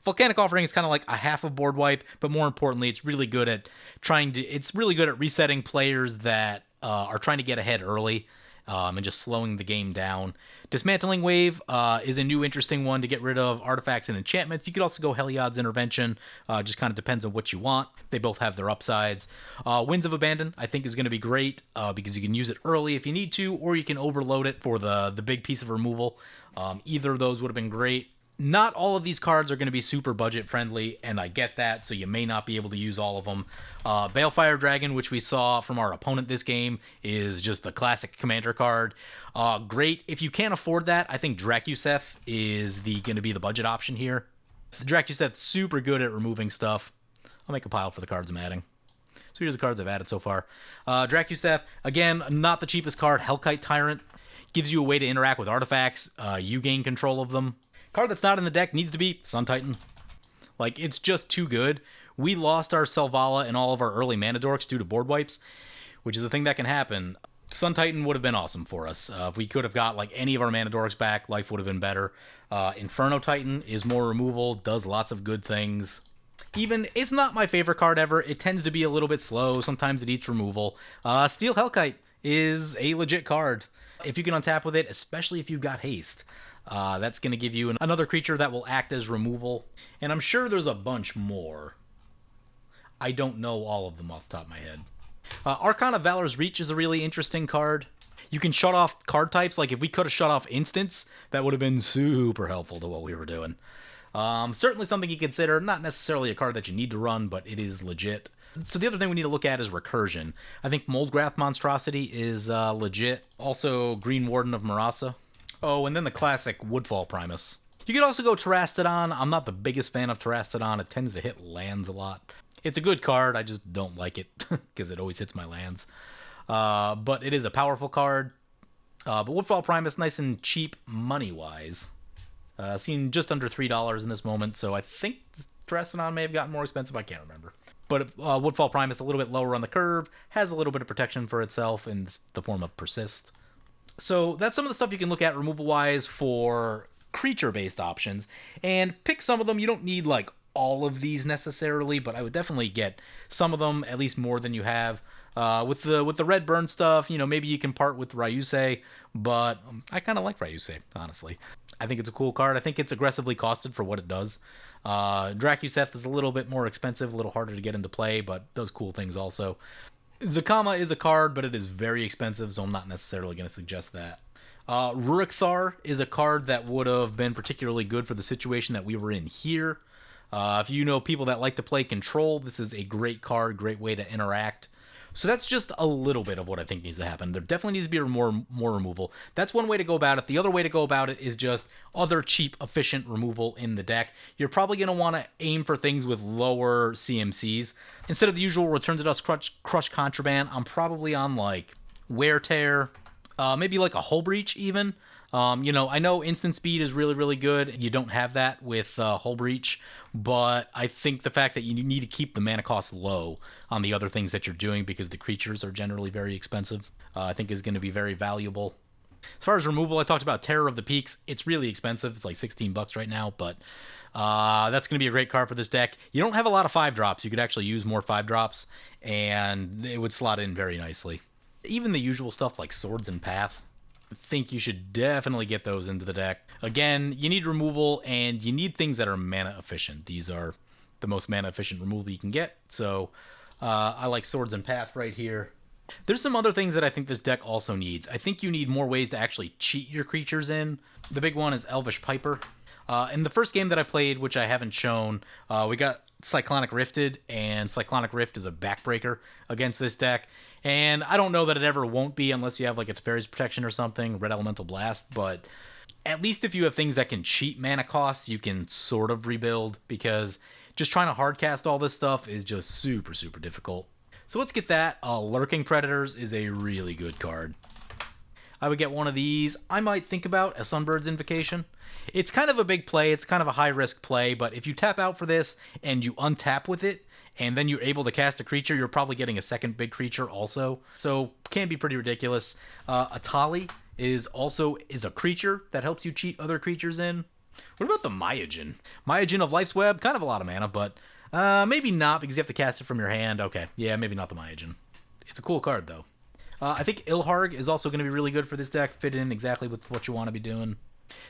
[SPEAKER 1] Volcanic Offering is kind of like a half a board wipe, but more importantly, it's really good at resetting players that are trying to get ahead early. And just slowing the game down. Dismantling Wave is a new interesting one to get rid of artifacts and enchantments. You could also go Heliod's Intervention. Just kind of depends on what you want. They both have their upsides. Winds of Abandon, I think, is going to be great because you can use it early if you need to, or you can overload it for the big piece of removal. Either of those would have been great. Not all of these cards are going to be super budget friendly, and I get that, so you may not be able to use all of them. Balefire Dragon, which we saw from our opponent this game, is just a classic commander card. Great. If you can't afford that, I think Dracuseth is going to be the budget option here. Dracuseth's super good at removing stuff. I'll make a pile for the cards I'm adding. So here's the cards I've added so far. Dracuseth, again, not the cheapest card. Hellkite Tyrant gives you a way to interact with artifacts. You gain control of them. Card that's not in the deck needs to be Sun Titan. Like, it's just too good. We lost our Selvala and all of our early mana dorks due to board wipes, which is a thing that can happen. Sun Titan would have been awesome for us. If we could have got like any of our mana dorks back, life would have been better. Inferno Titan is more removal, does lots of good things. It's not my favorite card ever. It tends to be a little bit slow. Sometimes it eats removal. Steel Hellkite is a legit card. If you can untap with it, especially if you've got haste. That's going to give you another creature that will act as removal. And I'm sure there's a bunch more. I don't know all of them off the top of my head. Archon of Valor's Reach is a really interesting card. You can shut off card types. Like, if we could have shut off instants, that would have been super helpful to what we were doing. Certainly something you consider. Not necessarily a card that you need to run, but it is legit. So the other thing we need to look at is recursion. I think Moldgrath Monstrosity is legit. Also, Green Warden of Marasa. Oh, and then the classic Woodfall Primus. You could also go Terastodon. I'm not the biggest fan of Terastodon. It tends to hit lands a lot. It's a good card. I just don't like it because it always hits my lands. But it is a powerful card. But Woodfall Primus, nice and cheap money-wise. Seen just under $3 in this moment, so I think Terastodon may have gotten more expensive. I can't remember. But Woodfall Primus, a little bit lower on the curve, has a little bit of protection for itself in the form of Persist. So that's some of the stuff you can look at removal-wise for creature-based options, and pick some of them. You don't need like all of these necessarily, but I would definitely get some of them, at least more than you have. With the red burn stuff, maybe you can part with Ryusei, but I kind of like Ryusei, honestly. I think it's a cool card. I think it's aggressively costed for what it does. Dracuseth is a little bit more expensive, a little harder to get into play, but does cool things also. Zakama is a card, but it is very expensive, so I'm not necessarily going to suggest that. Rurikthar is a card that would have been particularly good for the situation that we were in here. If you know people that like to play control, this is a great card, great way to interact. So that's just a little bit of what I think needs to happen. There definitely needs to be more removal. That's one way to go about it. The other way to go about it is just other cheap, efficient removal in the deck. You're probably going to want to aim for things with lower CMCs. Instead of the usual Return to Dust Crush Contraband, I'm probably on like Wear Tear, maybe like a Hull Breach even. I know instant speed is really, really good. You don't have that with Hull Breach, but I think the fact that you need to keep the mana cost low on the other things that you're doing, because the creatures are generally very expensive, I think is going to be very valuable. As far as removal, I talked about Terror of the Peaks. It's really expensive. It's like $16 right now, but that's going to be a great card for this deck. You don't have a lot of 5-drops. You could actually use more 5-drops, and it would slot in very nicely. Even the usual stuff like Swords and Path, I think you should definitely get those into the deck. Again, you need removal, and you need things that are mana efficient. These are the most mana efficient removal you can get, so I like Swords and Path right here. There's some other things that I think this deck also needs. I think you need more ways to actually cheat your creatures in. The big one is Elvish Piper. In the first game that I played, which I haven't shown, we got Cyclonic Rifted, and Cyclonic Rift is a backbreaker against this deck. And I don't know that it ever won't be unless you have like a Teferi's Protection or something, Red Elemental Blast, but at least if you have things that can cheat mana costs, you can sort of rebuild, because just trying to hardcast all this stuff is just super, super difficult. So let's get that. Lurking Predators is a really good card. I would get one of these. I might think about a Sunbird's Invocation. It's kind of a big play. It's kind of a high-risk play, but if you tap out for this and you untap with it, and then you're able to cast a creature, you're probably getting a second big creature also. So can be pretty ridiculous. Atali is a creature that helps you cheat other creatures in. What about the Myojin? Myojin of Life's Web, kind of a lot of mana, but maybe not, because you have to cast it from your hand. Okay, yeah, maybe not the Myojin. It's a cool card, though. I think Ilharg is also going to be really good for this deck, fit in exactly with what you want to be doing.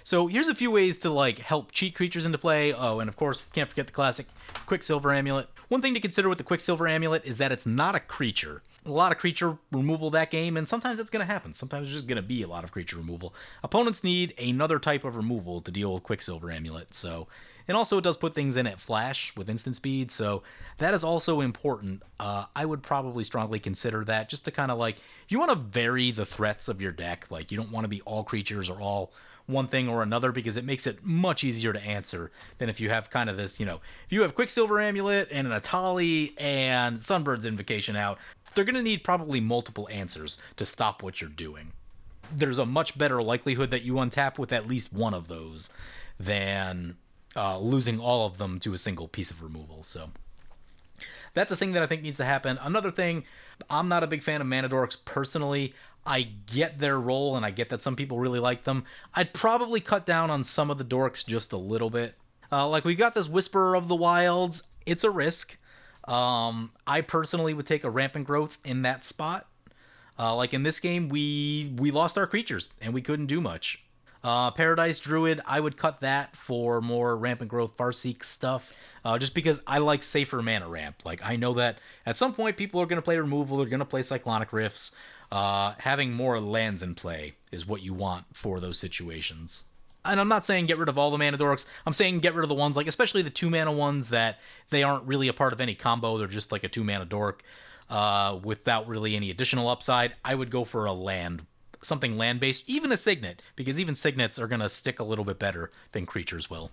[SPEAKER 1] So here's a few ways to like help cheat creatures into play. Oh, and of course, can't forget the classic Quicksilver Amulet. One thing to consider with the Quicksilver Amulet is that it's not a creature. A lot of creature removal that game, and sometimes it's going to happen. Sometimes there's just going to be a lot of creature removal. Opponents need another type of removal to deal with Quicksilver Amulet. So, and also it does put things in at flash with instant speed, so that is also important. I would probably strongly consider that, just to kind of like, you want to vary the threats of your deck. Like, you don't want to be all creatures or all one thing or another, because it makes it much easier to answer than if you have kind of this, if you have Quicksilver Amulet and an Atali and Sunbird's Invocation out, they're going to need probably multiple answers to stop what you're doing. There's a much better likelihood that you untap with at least one of those than losing all of them to a single piece of removal. So that's a thing that I think needs to happen. Another thing, I'm not a big fan of Mana Dorks personally. I get their role, and I get that some people really like them. I'd probably cut down on some of the dorks just a little bit. Like, we got this Whisperer of the Wilds. It's a risk. I personally would take a Rampant Growth in that spot. Like in this game, we lost our creatures, and we couldn't do much. Paradise Druid, I would cut that for more Rampant Growth Farseek stuff, just because I like safer mana ramp. Like, I know that at some point people are going to play removal, they're going to play Cyclonic Rifts. Having more lands in play is what you want for those situations. And I'm not saying get rid of all the mana dorks. I'm saying get rid of the ones, like especially the 2-mana ones that they aren't really a part of any combo. They're just like a 2-mana dork without really any additional upside. I would go for a land, something land-based, even a Signet, because even Signets are going to stick a little bit better than creatures will.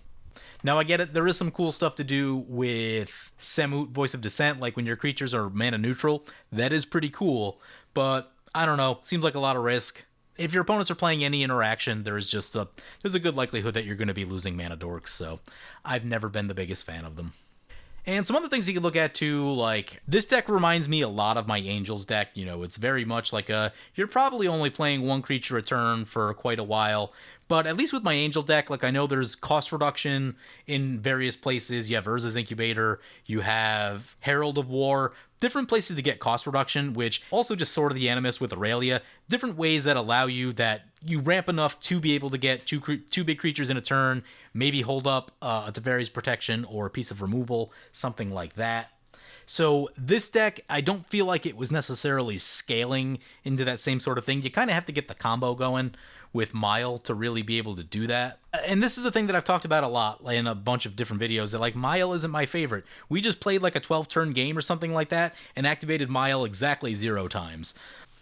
[SPEAKER 1] Now, I get it, there is some cool stuff to do with Semut, Voice of Dissent, like when your creatures are mana neutral. That is pretty cool, but I don't know, seems like a lot of risk. If your opponents are playing any interaction, there's a good likelihood that you're going to be losing mana dorks, so I've never been the biggest fan of them. And some other things you can look at too, like this deck reminds me a lot of my Angels deck. You know, it's very much like you're probably only playing one creature a turn for quite a while. But at least with my Angel deck, like I know there's cost reduction in various places. You have Urza's Incubator, you have Herald of War, different places to get cost reduction, which also just Sword of the Animus with Aurelia. Different ways that allow you that you ramp enough to be able to get two big creatures in a turn, maybe hold up a Teferi's Protection or a piece of removal, something like that. So this deck, I don't feel like it was necessarily scaling into that same sort of thing. You kind of have to get the combo going with Mayael to really be able to do that. And this is the thing that I've talked about a lot in a bunch of different videos, that like Mayael isn't my favorite. We just played like a 12-turn game or something like that and activated Mayael exactly 0 times.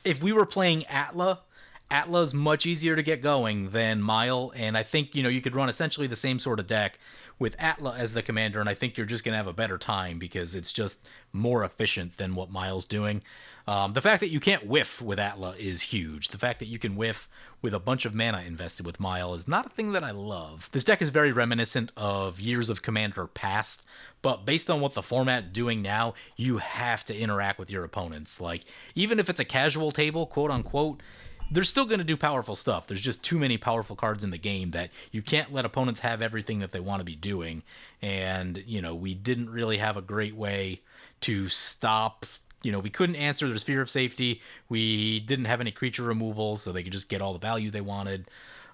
[SPEAKER 1] If we were playing Atla's much easier to get going than Mayael, and I think, you could run essentially the same sort of deck with Atla as the commander, and I think you're just going to have a better time because it's just more efficient than what Mayael's doing. The fact that you can't whiff with Atla is huge. The fact that you can whiff with a bunch of mana invested with Mayael is not a thing that I love. This deck is very reminiscent of years of Commander past, but based on what the format's doing now, you have to interact with your opponents. Like, even if it's a casual table, quote unquote, they're still going to do powerful stuff. There's just too many powerful cards in the game that you can't let opponents have everything that they want to be doing. And, we didn't really have a great way to stop. We couldn't answer their Sphere of Safety. We didn't have any creature removal, so they could just get all the value they wanted.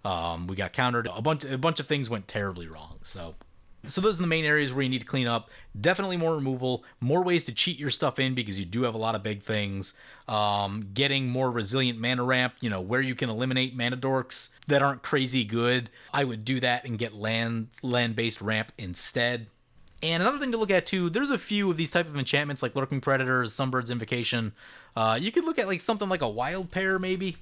[SPEAKER 1] We got countered. A bunch of things went terribly wrong. So those are the main areas where you need to clean up. Definitely more removal, more ways to cheat your stuff in because you do have a lot of big things. Getting more resilient mana ramp, where you can eliminate mana dorks that aren't crazy good. I would do that and get land-based ramp instead. And another thing to look at too, there's a few of these type of enchantments like Lurking Predators, Sunbird's Invocation. You could look at like something like a Wild Pair maybe.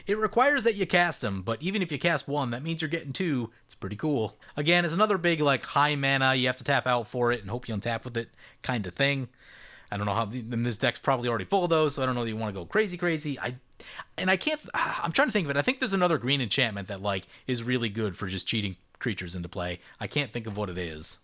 [SPEAKER 1] It requires that you cast them, but even if you cast one, that means you're getting 2. It's pretty cool. Again, it's another big like high mana, you have to tap out for it and hope you untap with it kind of thing. I don't know how, and this deck's probably already full of those, so I don't know that you want to go crazy. I'm trying to think of it. I think there's another green enchantment that like is really good for just cheating creatures into play. I can't think of what it is,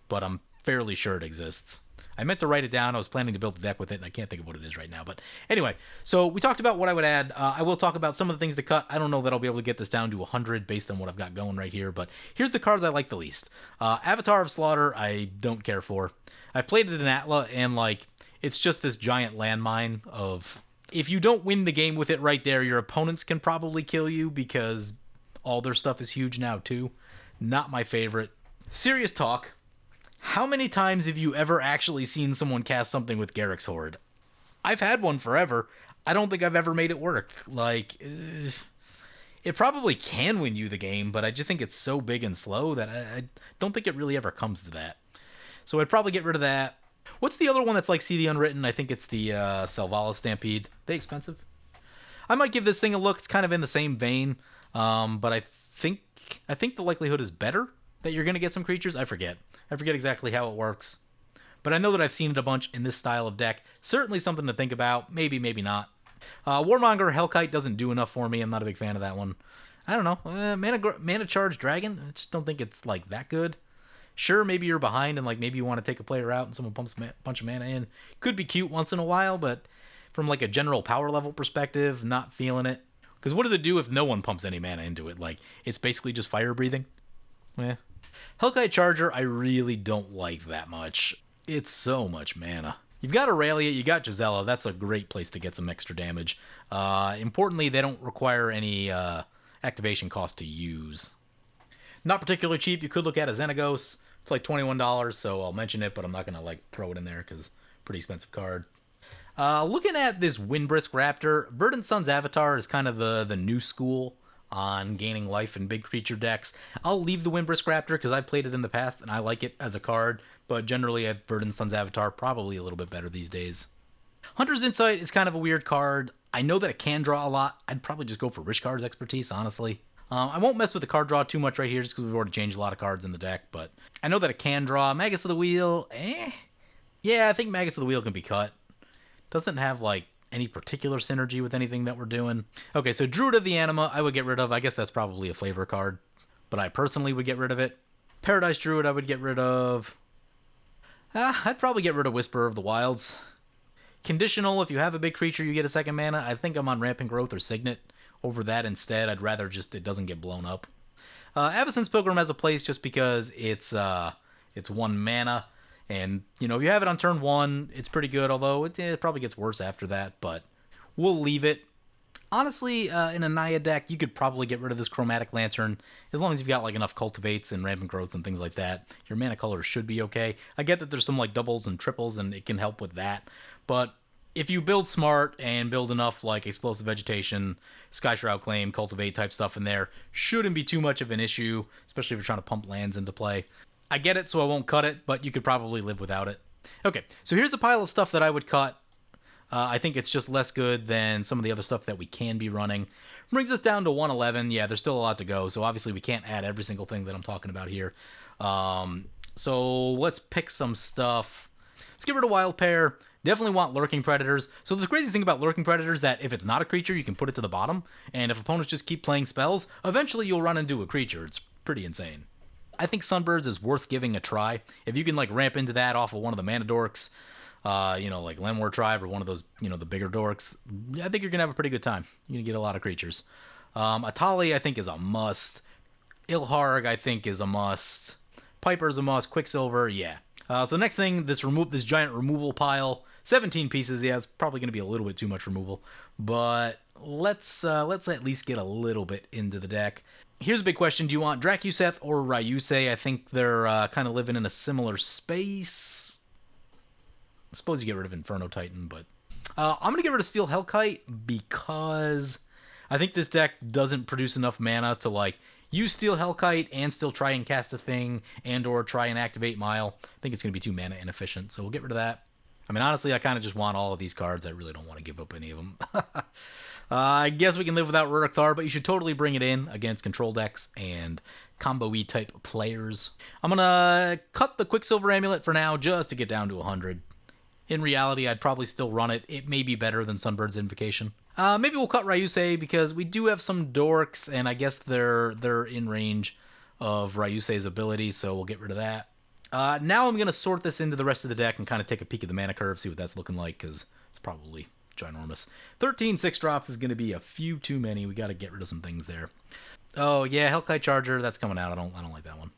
[SPEAKER 1] but I'm fairly sure it exists. I meant to write it down. I was planning to build a deck with it, and I can't think of what it is right now. But anyway, so we talked about what I would add. I will talk about some of the things to cut. I don't know that I'll be able to get this down to 100 based on what I've got going right here, but here's the cards I like the least. Avatar of Slaughter, I don't care for. I played it in Atla, and like it's just this giant landmine of, if you don't win the game with it right there, your opponents can probably kill you because all their stuff is huge now too. Not my favorite. Serious talk. How many times have you ever actually seen someone cast something with Garruk's Horde? I've had one forever. I don't think I've ever made it work. Like, it probably can win you the game, but I just think it's so big and slow that I don't think it really ever comes to that. So I'd probably get rid of that. What's the other one that's like See the Unwritten? I think it's the Selvala Stampede. They expensive? I might give this thing a look. It's kind of in the same vein, but I think the likelihood is better that you're going to get some creatures. I forget exactly how it works, but I know that I've seen it a bunch in this style of deck. Certainly something to think about. Maybe not. Warmonger Hellkite doesn't do enough for me. I'm not a big fan of that one. I don't know. Mana Charge Dragon, I just don't think it's like that good. Sure, maybe you're behind and like maybe you want to take a player out and someone pumps a bunch of mana in. Could be cute once in a while, but from like a general power level perspective, not feeling it. Because what does it do if no one pumps any mana into it? Like, it's basically just fire breathing. Hellkite Charger, I really don't like that much. It's so much mana. You've got Aurelia, you got Gisela. That's a great place to get some extra damage. Importantly, they don't require any activation cost to use. Not particularly cheap. You could look at a Xenagos. It's like $21, so I'll mention it, but I'm not going to like throw it in there because pretty expensive card. Looking at this Windbrisk Raptor, Verdant Sun's Avatar is kind of the new school on gaining life in big creature decks. I'll leave the Windbrisk Raptor because I've played it in the past and I like it as a card, but generally Verdant Sun's Avatar probably a little bit better these days. Hunter's Insight is kind of a weird card. I know that it can draw a lot. I'd probably just go for Rishkar's Expertise, honestly. I won't mess with the card draw too much right here just because we've already changed a lot of cards in the deck, but I know that it can draw. Magus of the Wheel, yeah, I think Magus of the Wheel can be cut. Doesn't have like any particular synergy with anything that we're doing. Okay, so Druid of the Anima, I would get rid of. I guess that's probably a flavor card, but I personally would get rid of it. Paradise Druid, I would get rid of. I'd probably get rid of Whisperer of the Wilds. Conditional, if you have a big creature, you get a second mana. I think I'm on Rampant Growth or Signet over that instead. I'd rather just it doesn't get blown up. Avacyn's Pilgrim has a place just because it's 1 mana. And, you know, if you have it on turn 1, it's pretty good, although it probably gets worse after that, but we'll leave it. Honestly, in a Naya deck, you could probably get rid of this Chromatic Lantern, as long as you've got like enough Cultivates and Rampant Growths and things like that. Your mana color should be okay. I get that there's some like doubles and triples, and it can help with that, but if you build smart and build enough like Explosive Vegetation, Sky Shroud Claim, Cultivate type stuff in there, shouldn't be too much of an issue, especially if you're trying to pump lands into play. I get it, so I won't cut it, but you could probably live without it. Okay, so here's a pile of stuff that I would cut. I think it's just less good than some of the other stuff that we can be running. Brings us down to 111. Yeah, there's still a lot to go, so obviously we can't add every single thing that I'm talking about here. So let's pick some stuff. Let's get rid of Wild Pair. Definitely want Lurking Predators. So the crazy thing about Lurking Predators is that if it's not a creature, you can put it to the bottom, and if opponents just keep playing spells, eventually you'll run into a creature. It's pretty insane. I think Sunbirds is worth giving a try. If you can like ramp into that off of one of the Mana Dorks, you know, like Lemur Tribe or one of those, you know, the bigger dorks, I think you're going to have a pretty good time. You're going to get a lot of creatures. Atali, I think, is a must. Ilharg, I think, is a must. Piper's a must. Quicksilver, yeah. So next thing, this giant removal pile. 17 pieces, yeah, it's probably going to be a little bit too much removal. But let's at least get a little bit into the deck. Here's a big question. Do you want Drakuseth or Ryusei? I think they're kind of living in a similar space. I suppose you get rid of Inferno Titan, but I'm going to get rid of Steel Hellkite because I think this deck doesn't produce enough mana to like use Steel Hellkite and still try and cast a thing and or try and activate Mile. I think it's going to be too mana inefficient, so we'll get rid of that. I mean, honestly, I kind of just want all of these cards. I really don't want to give up any of them. I guess we can live without Ruric Thar, but you should totally bring it in against control decks and combo-y type players. I'm going to cut the Quicksilver Amulet for now just to get down to 100. In reality, I'd probably still run it. It may be better than Sunbird's Invocation. Maybe we'll cut Ryusei because we do have some dorks, and I guess they're in range of Ryusei's ability, so we'll get rid of that. Now I'm going to sort this into the rest of the deck and kind of take a peek at the mana curve, see what that's looking like, because it's probably ginormous. 13 6-drops is going to be a few too many. We got to get rid of some things there. Oh, yeah, Hellkite Charger, that's coming out. I don't like that one.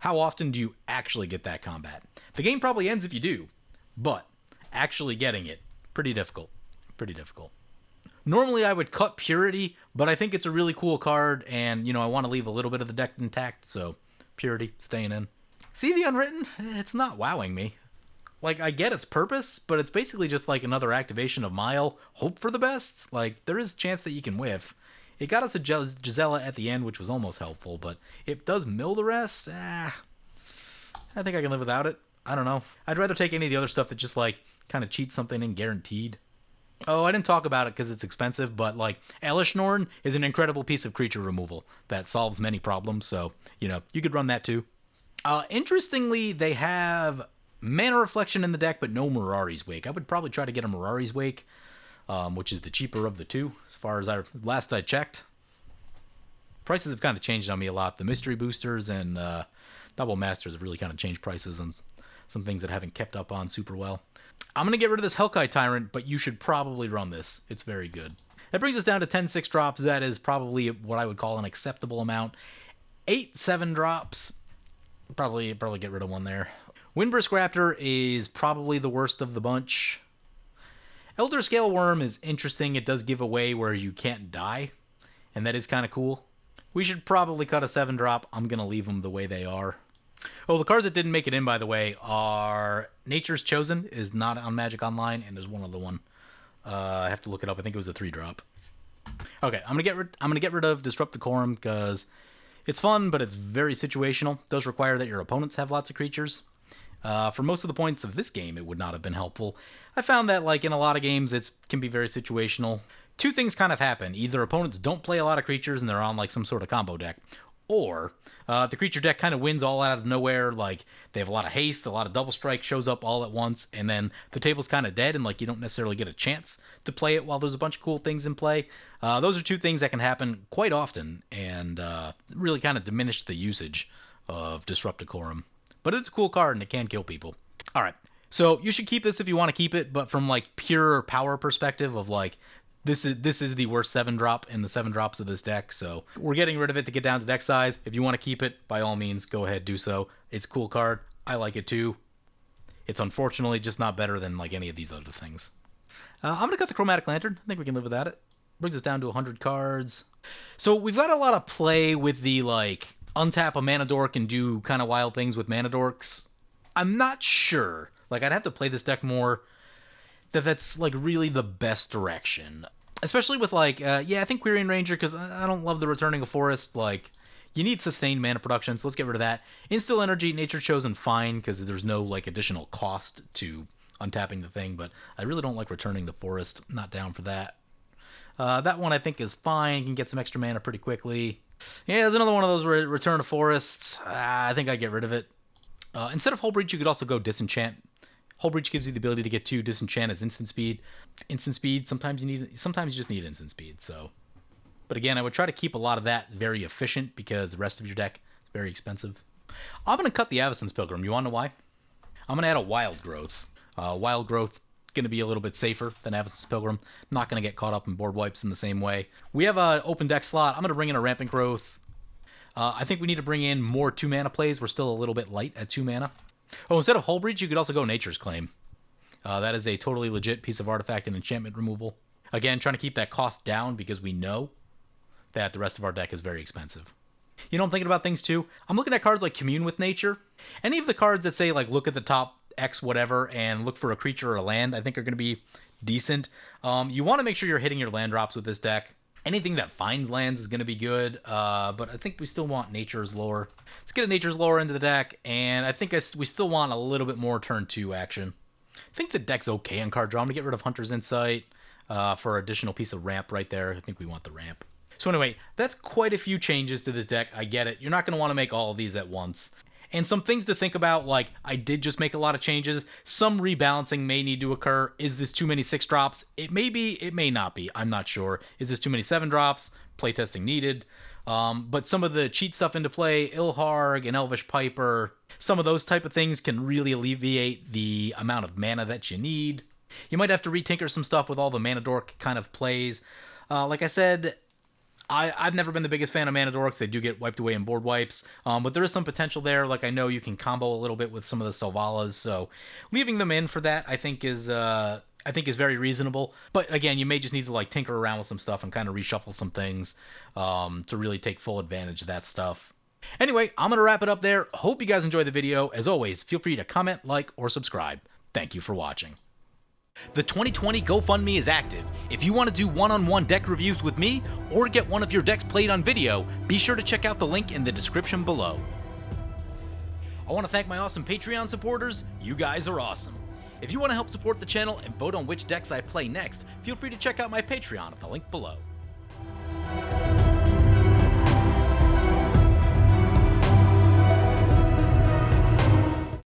[SPEAKER 1] How often do you actually get that combat? The game probably ends if you do, but actually getting it, pretty difficult. Pretty difficult. Normally I would cut Purity, but I think it's a really cool card, and, you know, I want to leave a little bit of the deck intact, so Purity, staying in. See the Unwritten? It's not wowing me. Like, I get its purpose, but it's basically just like another activation of Mile. Hope for the best. Like, there is a chance that you can whiff. It got us a Gisela at the end, which was almost helpful, but it does mill the rest. I think I can live without it. I don't know. I'd rather take any of the other stuff that just, like, kind of cheats something in guaranteed. Oh, I didn't talk about it because it's expensive, but, like, Elishnorn is an incredible piece of creature removal that solves many problems, so, you know, you could run that too. Interestingly, they have Mana Reflection in the deck, but no Mirari's Wake. I would probably try to get a Mirari's Wake, which is the cheaper of the two, as far as last I checked. Prices have kind of changed on me a lot. The Mystery Boosters and Double Masters have really kind of changed prices on some things that I haven't kept up on super well. I'm going to get rid of this Hellkite Tyrant, but you should probably run this. It's very good. That brings us down to 10 6-drops. That is probably what I would call an acceptable amount. 8 7-drops. Probably get rid of one there. Windbrisk Raptor is probably the worst of the bunch. Elder Scale Worm is interesting. It does give away where you can't die, and that is kind of cool. We should probably cut a 7-drop. I'm going to leave them the way they are. Oh, the cards that didn't make it in, by the way, are Nature's Chosen is not on Magic Online, and there's one other one. I have to look it up. I think it was a 3-drop. Okay, I'm gonna get rid of Disrupt Decorum because it's fun, but it's very situational. It does require that your opponents have lots of creatures. For most of the points of this game, it would not have been helpful. I found that, like, in a lot of games, it can be very situational. Two things kind of happen. Either opponents don't play a lot of creatures and they're on, like, some sort of combo deck, or the creature deck kind of wins all out of nowhere. Like, they have a lot of haste, a lot of double strike shows up all at once, and then the table's kind of dead, and, like, you don't necessarily get a chance to play it while there's a bunch of cool things in play. Those are two things that can happen quite often, and really kind of diminish the usage of Disrupt Decorum. But it's a cool card, and it can kill people. All right. So you should keep this if you want to keep it, but from like pure power perspective of like, this is the worst 7-drop in the 7 drops of this deck, so we're getting rid of it to get down to deck size. If you want to keep it, by all means, go ahead, do so. It's a cool card. I like it too. It's unfortunately just not better than like any of these other things. I'm going to cut the Chromatic Lantern. I think we can live without it. Brings us down to 100 cards. So we've got a lot of play with the like untap a mana dork and do kind of wild things with mana dorks. I'm not sure. Like, I'd have to play this deck more. That's like really the best direction. Especially with like, yeah, I think Quirion Ranger, because I don't love the returning of Forest. Like, you need sustained mana production, so let's get rid of that. Instill Energy, Nature Chosen, fine, because there's no like additional cost to untapping the thing, but I really don't like returning the Forest. Not down for that. That one I think is fine. You can get some extra mana pretty quickly. Yeah, there's another one of those return of Forests. I think I'd get rid of it. Instead of Hull Breach, you could also go Disenchant. Hull Breach gives you the ability to get 2 Disenchant as instant speed. Instant speed, sometimes you just need instant speed, so. But again, I would try to keep a lot of that very efficient because the rest of your deck is very expensive. I'm going to cut the Avacyn's Pilgrim. You want to know why? I'm going to add a Wild Growth. Wild Growth going to be a little bit safer than Avacyn's Pilgrim. Not going to get caught up in board wipes in the same way. We have an open deck slot. I'm going to bring in a Rampant Growth. I think we need to bring in more 2-mana plays. We're still a little bit light at 2 mana. Oh, instead of Hull Breach, you could also go Nature's Claim. That is a totally legit piece of artifact and enchantment removal. Again, trying to keep that cost down because we know that the rest of our deck is very expensive. You know, I'm thinking about things too. I'm looking at cards like Commune with Nature. Any of the cards that say, like, look at the top X whatever and look for a creature or a land, I think are going to be decent. You want to make sure you're hitting your land drops with this deck. Anything that finds lands is going to be good, but I think we still want Nature's Lore. Let's get a Nature's Lore into the deck, and I think we still want a little bit more turn 2 action. I think the deck's okay on card draw. I'm going to get rid of Hunter's Insight for additional piece of ramp right there. I think we want the ramp. So anyway, that's quite a few changes to this deck. I get it. You're not going to want to make all of these at once. And some things to think about, like, I did just make a lot of changes. Some rebalancing may need to occur. Is this too many 6 drops? It may be, it may not be. I'm not sure. Is this too many 7 drops? Playtesting needed. But some of the cheat stuff into play, Ilharg and Elvish Piper, some of those type of things can really alleviate the amount of mana that you need. You might have to retinker some stuff with all the Mana Dork kind of plays. Like I said, I've never been the biggest fan of Mana Dorks. They do get wiped away in board wipes, but there is some potential there. Like, I know you can combo a little bit with some of the Selvalas, so leaving them in for that I think is very reasonable. But again, you may just need to like tinker around with some stuff and kind of reshuffle some things to really take full advantage of that stuff. Anyway, I'm gonna wrap it up there. Hope you guys enjoyed the video. As always, feel free to comment, like, or subscribe. Thank you for watching. The 2020 GoFundMe is active. If you want to do one-on-one deck reviews with me, or get one of your decks played on video, be sure to check out the link in the description below. I want to thank my awesome Patreon supporters. You guys are awesome. If you want to help support the channel and vote on which decks I play next, feel free to check out my Patreon at the link below.